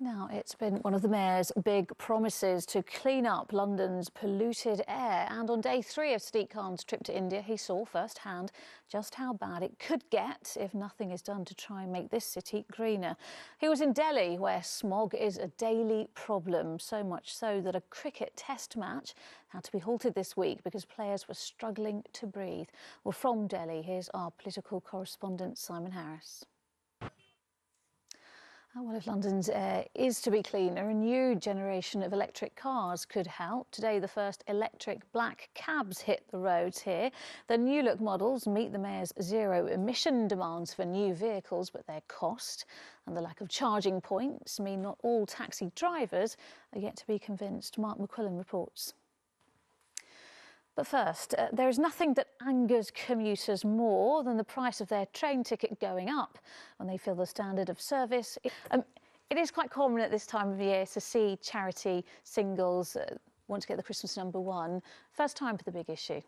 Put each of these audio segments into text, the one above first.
Now, it's been one of the Mayor's big promises to clean up London's polluted air. And on day 3 of Sadiq Khan's trip to India, he saw firsthand just how bad it could get if nothing is done to try and make this city greener. He was in Delhi, where smog is a daily problem, so much so that a cricket test match had to be halted this week because players were struggling to breathe. Well, from Delhi, here's our political correspondent, Simon Harris. Well, if London's air is to be cleaner, a new generation of electric cars could help. Today, the first electric black cabs hit the roads here. The new look models meet the Mayor's zero-emission demands for new vehicles, but their cost and the lack of charging points mean not all taxi drivers are yet to be convinced. Mark McQuillan reports. But first, there is nothing that angers commuters more than the price of their train ticket going up when they feel the standard of service. It is quite common at this time of year to see charity singles want to get the Christmas number 1. First time for the big issue.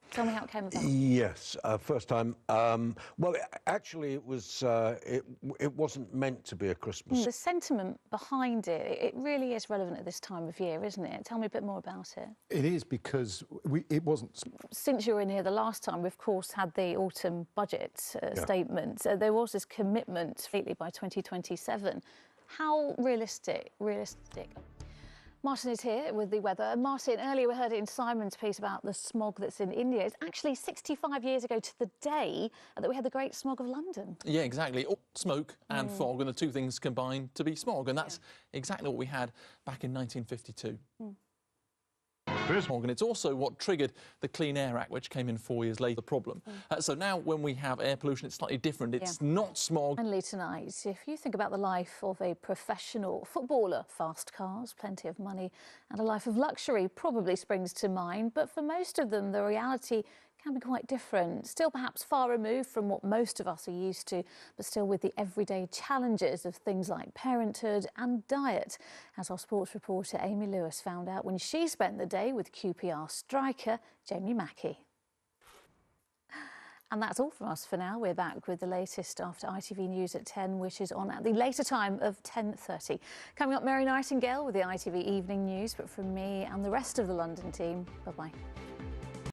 Tell me how it came about. Yes, first time. Well, actually, it was. It wasn't meant to be a Christmas. The sentiment behind it really is relevant at this time of year, isn't it? Tell me a bit more about it. It is because it wasn't. Since you were in here the last time, we've of course had the autumn budget statement. There was this commitment completely by 2027. How realistic? Martin is here with the weather. Martin, earlier we heard in Simon's piece about the smog that's in India. It's actually 65 years ago to the day that we had the Great Smog of London. Yeah, exactly. Smoke and fog, and the two things combined to be smog. And that's exactly what we had back in 1952. And it's also what triggered the Clean Air Act, which came in 4 years later, the problem. So now when we have air pollution, it's slightly different. It's not smog. Finally tonight, if you think about the life of a professional footballer, fast cars, plenty of money and a life of luxury probably springs to mind. But for most of them, the reality can be quite different. Still perhaps far removed from what most of us are used to, but still with the everyday challenges of things like parenthood and diet, as our sports reporter Amy Lewis found out when she spent the day with QPR striker Jamie Mackie. And that's all from us for now. We're back with the latest after ITV News at 10, which is on at the later time of 10:30. Coming up, Mary Nightingale with the ITV Evening News. But from me and the rest of the London team, bye-bye.